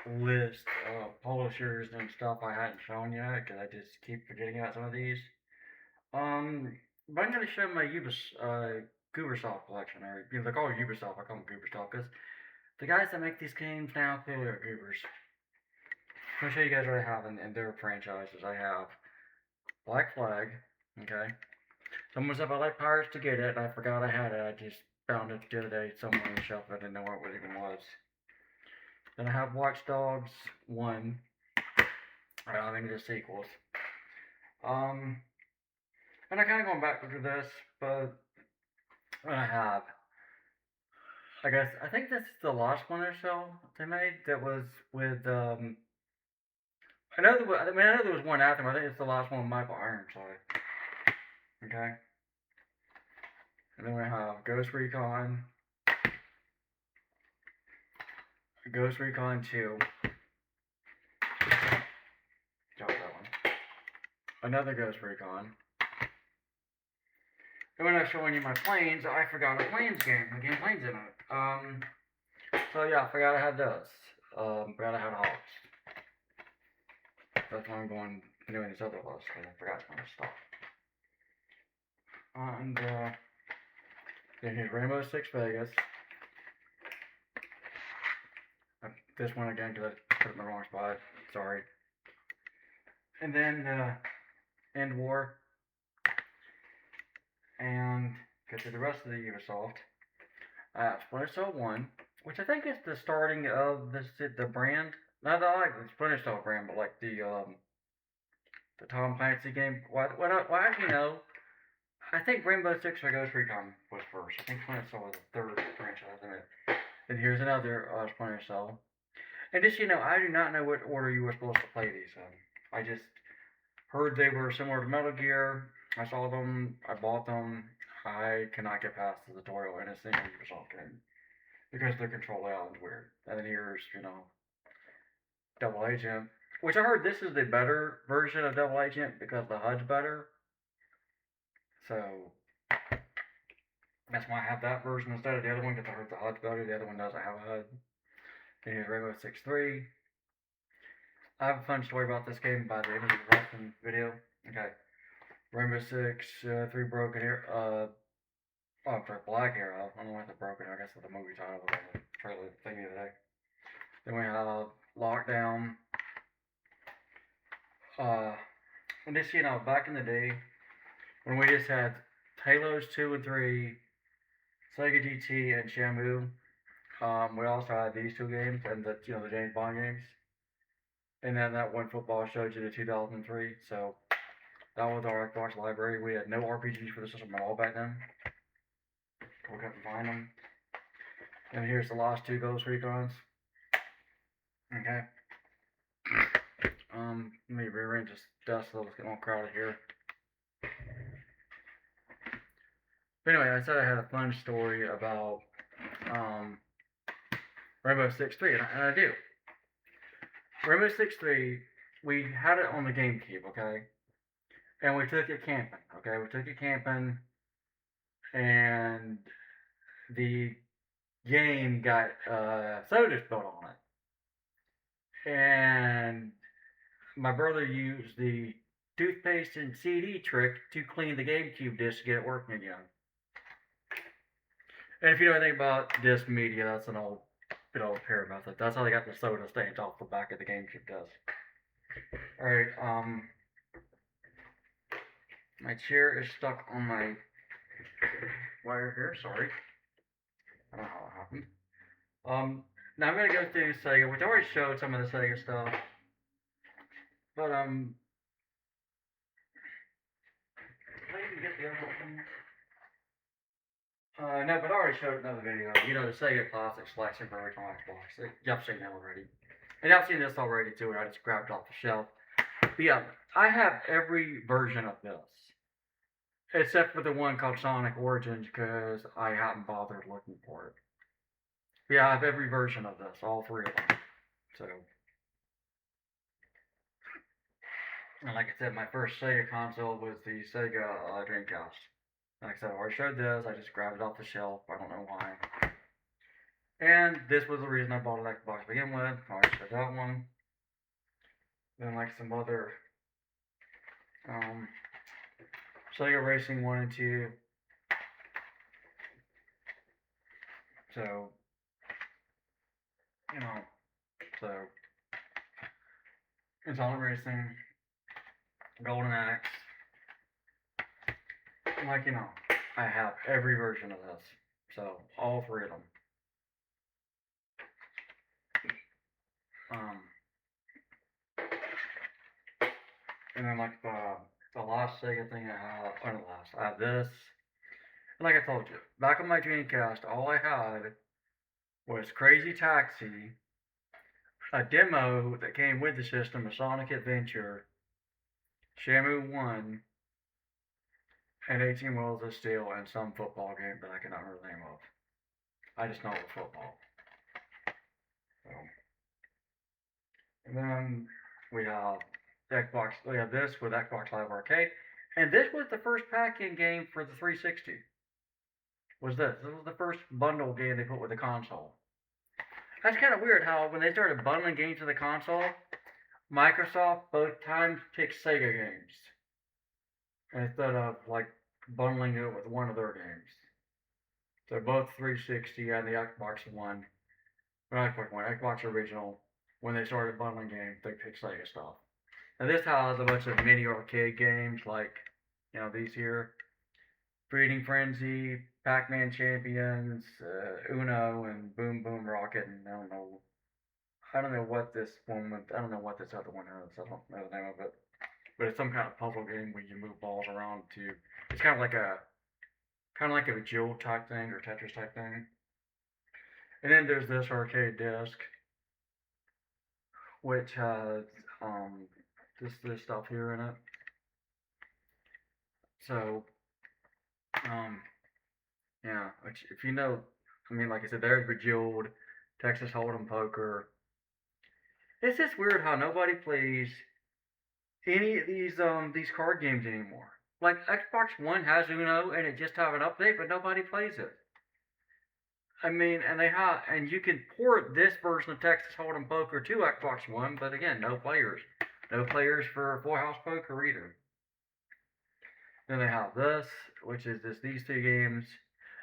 list of publishers and stuff I hadn't shown yet because I just keep forgetting about some of these. But I'm gonna show my Ubisoft collection, or you know, they're called Ubisoft. I call them Goobersoft because the guys that make these games now clearly are goobers. I'm gonna show you guys what I have in their franchises. I have Black Flag. Okay. Someone said I like Pirates to get it. I forgot I had it. I just found it the other day somewhere on the shelf. I didn't know where it even was. Then I have Watch Dogs 1. I don't have any of the sequels. Um, and I kind of going back to this, but I have. I think this is the last one or so they made that was with. I know there was one after, but I think it's the last one with Michael Ironside. Okay. And then we have Ghost Recon 2. Drop that one. Another Ghost Recon. And when I was showing you my planes, I forgot a planes game. The game planes in it. So yeah, I forgot I had those. Forgot I had Hawks. That's why I'm going doing this other list because I forgot some stuff. And then here's Rainbow Six Vegas. This one again because I put it in the wrong spot. Sorry. And then End War. And get to the rest of the Ubisoft. Splinter Cell 1, which I think is the starting of the brand. Not that I like the Splinter Cell brand, but like the Tom Clancy game. Actually, no. I think Rainbow Six or Ghost Recon was first. I think Splinter Cell was the third franchise in it. And here's another Splinter Cell. And just, I do not know what order you were supposed to play these in. I just heard they were similar to Metal Gear. I saw them. I bought them. I cannot get past the tutorial in a single Ubisoft game because the control layout is weird. And then here's, Double Agent, which I heard this is the better version of Double Agent because the HUD's better. So that's why I have that version instead of the other one because I heard the HUD's better. The other one doesn't have a HUD. Then here's Rainbow Six 3. I have a fun story about this game by the end of the lesson video. Okay. Rainbow Six 3 Broken Arrow. I'm sorry, Black Arrow. I don't know why it's Broken Arrow. I guess it's the movie title was on the trailer thingy today. Then we have Lockdown. And this, back in the day, when we just had Halos 2 and 3, Sega GT, and Shamu, we also had these two games and the James Bond games. And then that one football showed you the 2003. So that was our Xbox library. We had no RPGs for the system at all back then. We couldn't find them. And here's the last two Ghost Recons. Okay. Let me rearrange this dust so let's get more crowded here. But anyway, I said I had a fun story about Rainbow Six 3, and I do. Rainbow Six 3, we had it on the GameCube, okay? And we took it camping, okay? We took it camping, and the game got soda spilled on it. And my brother used the toothpaste and CD trick to clean the GameCube disc to get it working again. And if you know anything about disc media, that's an old repair method. That's how they got the soda stains off the back of the GameCube disc. Alright, my chair is stuck on my wire here, sorry. I don't know how it happened. Now I'm gonna go through Sega, which I already showed some of the Sega stuff. But I didn't get the other one. No, but I already showed another video. The Sega Classic Selection for original Xbox. Y'all seen that already. And y'all seen this already too, and I just grabbed it off the shelf. But yeah, I have every version of this. Except for the one called Sonic Origins, because I haven't bothered looking for it. But yeah, I have every version of this, all three of them. So, and like I said, my first Sega console was the Sega Dreamcast. Like I said, I already showed this, I just grabbed it off the shelf, I don't know why. And this was the reason I bought an Xbox to begin with. I already said that one. Then like some other um, Sega Racing 1 and 2. So, you know, so Sonic Racing, Golden Axe, like, I have every version of this. So, all three of them. Um, and then like the last Sega thing I have, or not last, I have this. And like I told you, back on my Dreamcast, all I had was Crazy Taxi, a demo that came with the system of Sonic Adventure, Shamu 1, and 18 Wheels of Steel, and some football game that I cannot remember the name of. I just know it was football. So, and then we have Xbox. We have this with Xbox Live Arcade, and this was the first pack-in game for the 360. Was this? This was the first bundle game they put with the console. That's kind of weird how when they started bundling games to the console, Microsoft both times picked Sega games instead of like bundling it with one of their games. So both 360 and the Xbox One, not Xbox One, Xbox Original, when they started bundling games, they picked Sega stuff. Now this has a bunch of mini arcade games like, these here. Breeding Frenzy, Pac-Man Champions, Uno, and Boom Boom Rocket, and I don't know what this one, I don't know what this other one is. I don't know the name of it, but it's some kind of puzzle game where you move balls around to. It's kind of like a Jewel type thing or Tetris type thing. And then there's this arcade disc, which has this stuff here in it. So um, yeah, which if you know, I mean, like I said, there's Bejeweled, Texas Hold'em Poker. It's just weird how nobody plays any of these card games anymore. Like Xbox One has Uno and it just have an update, but nobody plays it. I mean, and you can port this version of Texas Hold'em Poker to Xbox One, but again, no players for Full House Poker either. Then they have this, which is these two games.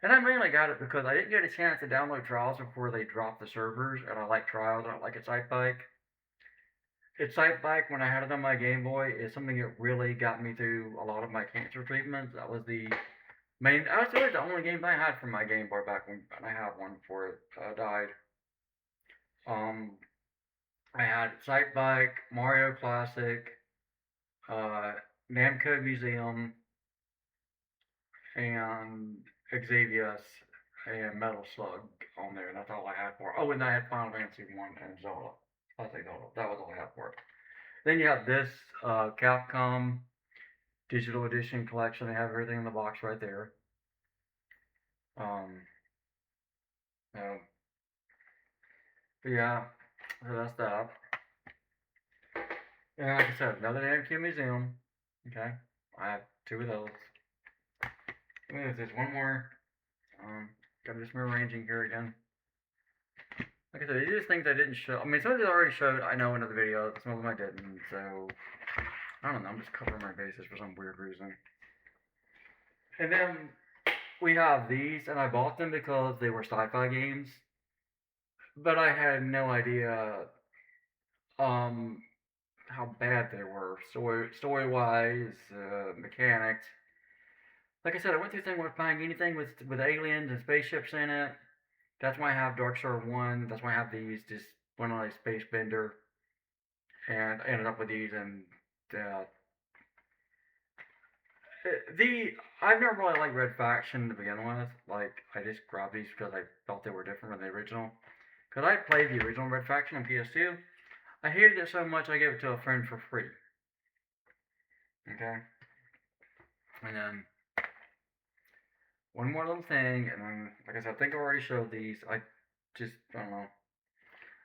And I mainly got it because I didn't get a chance to download Trials before they dropped the servers, and I like Trials, I don't like Excitebike. Excitebike, when I had it on my Game Boy, is something that really got me through a lot of my cancer treatments. That was really the only game I had from my Game Boy back when I had one before it died. Um, I had Excitebike, Mario Classic, uh, Namco Museum, and Xavius and Metal Slug on there. That's all I had for it. Oh, and I had Final Fantasy 1 and Zelda. I say Zelda. That was all I had for it. Then you have this Capcom Digital Edition collection. They have everything in the box right there. Um, uh, but yeah, so that's that. And like I said, another Namco Museum. Okay, I have two of those. There's one more. Got this rearranging here again. Like I said, these are things I didn't show. I mean, some of these I already showed, I know, in other videos. Some of them I didn't. So, I don't know. I'm just covering my bases for some weird reason. And then we have these, and I bought them because they were sci-fi games. But I had no idea how bad they were. Story-wise, mechanics. Like I said, I went through the thing with buying anything with aliens and spaceships in it. That's why I have Dark Star 1. That's why I have these. Just went on a space bender and I ended up with these. And uh, the I've never really liked Red Faction to begin with. Like I just grabbed these because I thought they were different from the original. Because I played the original Red Faction on PS2. I hated it so much I gave it to a friend for free. Okay, and then one more little thing, and then like I said, I think I already showed these. I don't know.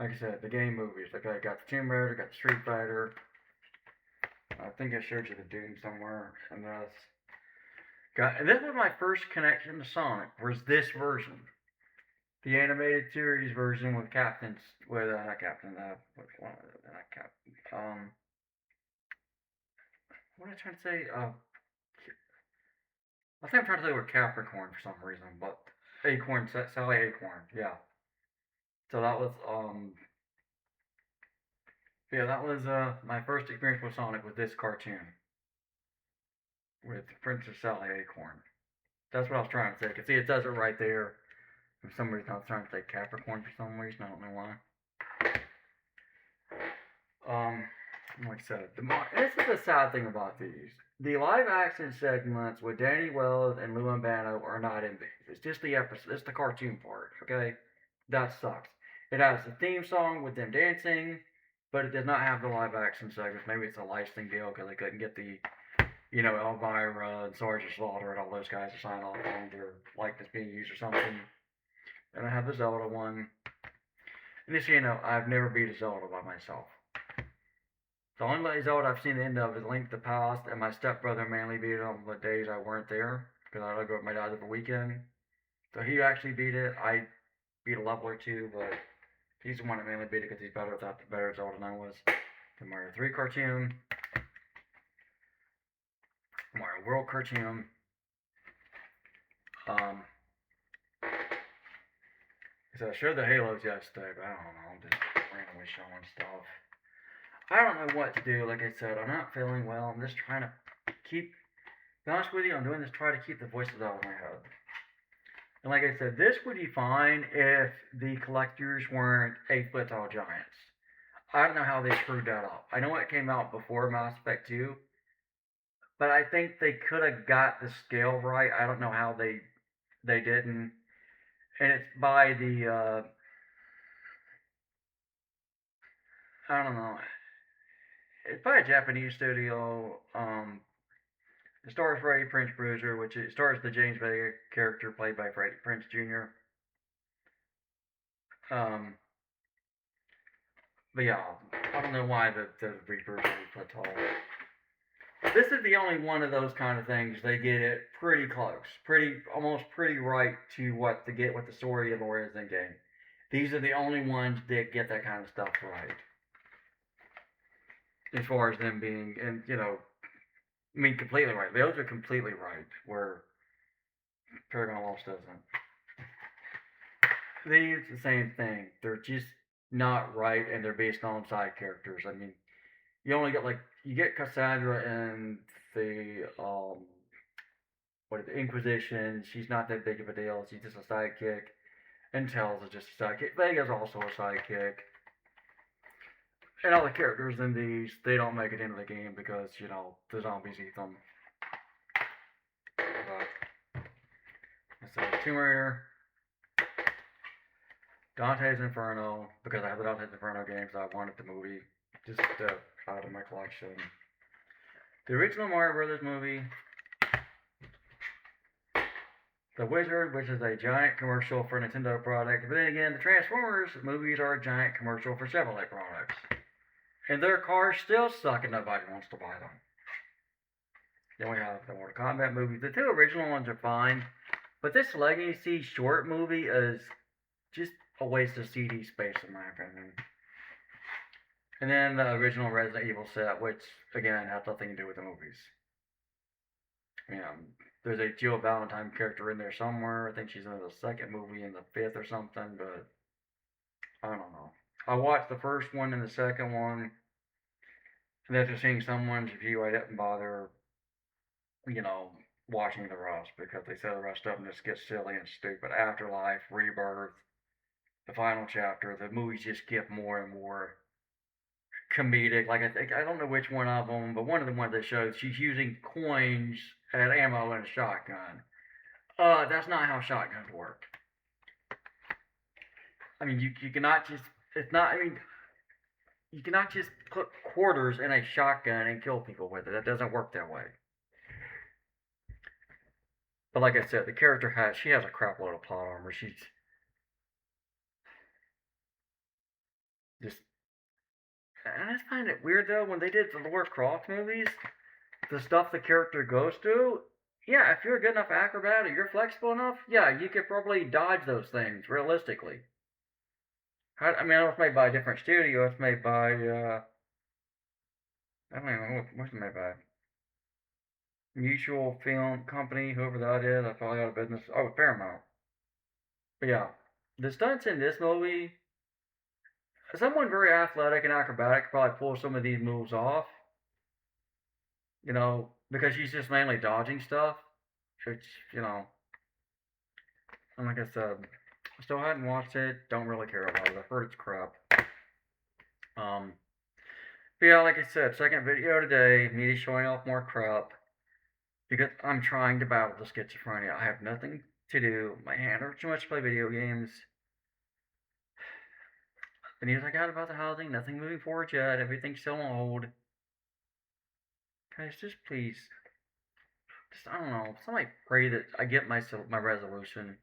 Like I said, the game movies. Like I got the Tomb Raider, I got the Street Fighter. I think I showed you the Doom somewhere, and this was my first connection to Sonic. Was this version? The animated series version with Captain's, with not Captain, which one? Not Captain. What am I trying to say? I think I'm trying to say with Capricorn for some reason, but Acorn, Sally Acorn, yeah. So that was yeah, that was my first experience with Sonic with this cartoon with Princess Sally Acorn. That's what I was trying to say. Cause see, it does it right there. For some reason, I was trying to say Capricorn for some reason. I don't know why. Um, like I said, this is the sad thing about these. The live action segments with Danny Wells and Lou Albano are not in these. It's just the episode. It's the cartoon part. Okay, that sucks. It has the theme song with them dancing, but it does not have the live action segments. Maybe it's a licensing deal because they couldn't get the, Elvira and Sergeant Slaughter and all those guys to sign off on their likeness being used or something. And I have the Zelda one. And just so you know, I've never beat a Zelda by myself. The only Zelda I've seen the end of is Link to the Past, and my stepbrother mainly beat it on the days I weren't there because I had to go with my dad every weekend. So he actually beat it. I beat a level or two, but he's the one that mainly beat it because he's better without the better Zelda than I was. The Mario 3 cartoon, Mario World cartoon. Um, so I showed the Halos yesterday, but I don't know. I'm just randomly showing stuff. I don't know what to do. Like I said, I'm not feeling well. I'm just trying to keep. To be honest with you, I'm doing this to try to keep the voices out of my head. And like I said, this would be fine if the collectors weren't 8-foot tall giants. I don't know how they screwed that up. I know it came out before Mass Effect 2, but I think they could have got the scale right. I don't know how they didn't. And it's by the I don't know. It's by a Japanese studio. It stars Freddie Prinze Bruiser, which it stars the James Bay character played by Freddie Prinze Jr. Um, but yeah, I don't know why the Reapers are put tall. This is the only one of those kind of things they get it pretty close, almost pretty right to what to get what the story of the lore is in game. These are the only ones that get that kind of stuff right, as far as them being, and I mean completely right. Those are completely right, where Paragon Lost doesn't. These the same thing. They're just not right, and they're based on side characters. I mean, you only get you get Cassandra and the the Inquisition. She's not that big of a deal. She's just a sidekick. And Tails is just a sidekick. Vega's also a sidekick. And all the characters in these, they don't make it into the game because, the zombies eat them. But, so, Tomb Raider, Dante's Inferno, because I have the Dante's Inferno games, I wanted the movie just out of my collection. The original Mario Brothers movie, The Wizard, which is a giant commercial for a Nintendo product. But then again, the Transformers movies are a giant commercial for Chevrolet products. And their cars still suck and nobody wants to buy them. Then we have the Mortal Kombat movies. The two original ones are fine. But this Legacy short movie is just a waste of CD space in my opinion. And then the original Resident Evil set, which again has nothing to do with the movies. There's a Jill Valentine character in there somewhere. I think she's in the second movie and the fifth or something, but I don't know. I watched the first one and the second one, and after seeing someone's review, I didn't bother, watching the rest because they said the rest of them just get silly and stupid. Afterlife, Rebirth, the final chapter, the movies just get more and more comedic. Like I don't know which one of them, but one of the ones they showed, she's using coins and ammo in a shotgun. That's not how shotguns work. I mean, you cannot just. It's not. I mean, you cannot just put quarters in a shotgun and kill people with it. That doesn't work that way. But like I said, the character she has a crap load of plot armor. She's just. And I find it weird though when they did the Lara Croft movies, the stuff the character goes through, Yeah, if you're a good enough acrobat or you're flexible enough, yeah, you could probably dodge those things realistically. I mean, I know it's made by a different studio. It's made by, I don't even know what's it made by. Mutual Film Company, whoever that is. That's probably out of business. Oh, Paramount. But yeah, the stunts in this movie, someone very athletic and acrobatic could probably pull some of these moves off. Because she's just mainly dodging stuff. Which, you know, and like I said, still hadn't watched it. Don't really care about it. I've heard it's crap. Um, but yeah, like I said, second video today. Me showing off more crap because I'm trying to battle the schizophrenia. I have nothing to do. My hand hurts too much to play video games. The news I got about the housing, nothing moving forward yet. Everything's still on hold. Guys, just please, just I don't know. Somebody pray that I get my resolution.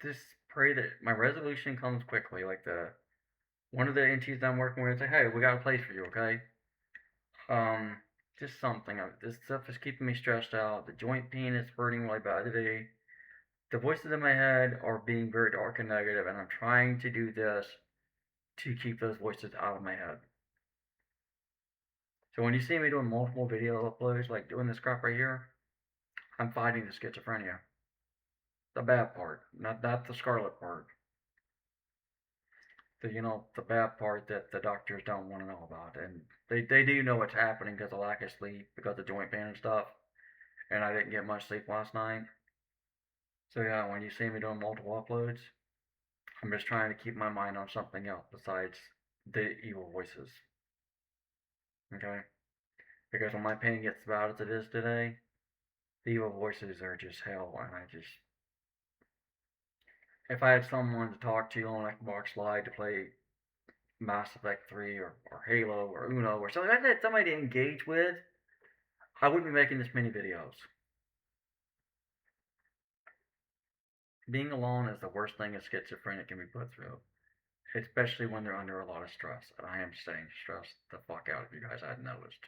Just pray that my resolution comes quickly. Like the one of the entities I'm working with say, hey, we got a place for you, okay? Um, just something. This stuff is keeping me stressed out. The joint pain is hurting really bad today. The voices in my head are being very dark and negative, and I'm trying to do this to keep those voices out of my head. So when you see me doing multiple video uploads, like doing this crap right here, I'm fighting the schizophrenia. The bad part, not the scarlet part. The bad part that the doctors don't want to know about, and they do know what's happening because of lack of sleep, because of joint pain and stuff. And I didn't get much sleep last night. So yeah, when you see me doing multiple uploads, I'm just trying to keep my mind on something else besides the evil voices. Okay? Because when my pain gets as bad as it is today, the evil voices are just hell, and if I had someone to talk to on Xbox Live to play Mass Effect 3 or Halo or Uno or something, if I had somebody to engage with, I wouldn't be making this many videos. Being alone is the worst thing a schizophrenic can be put through, especially when they're under a lot of stress. And I am staying stressed the fuck out if you guys hadn't noticed.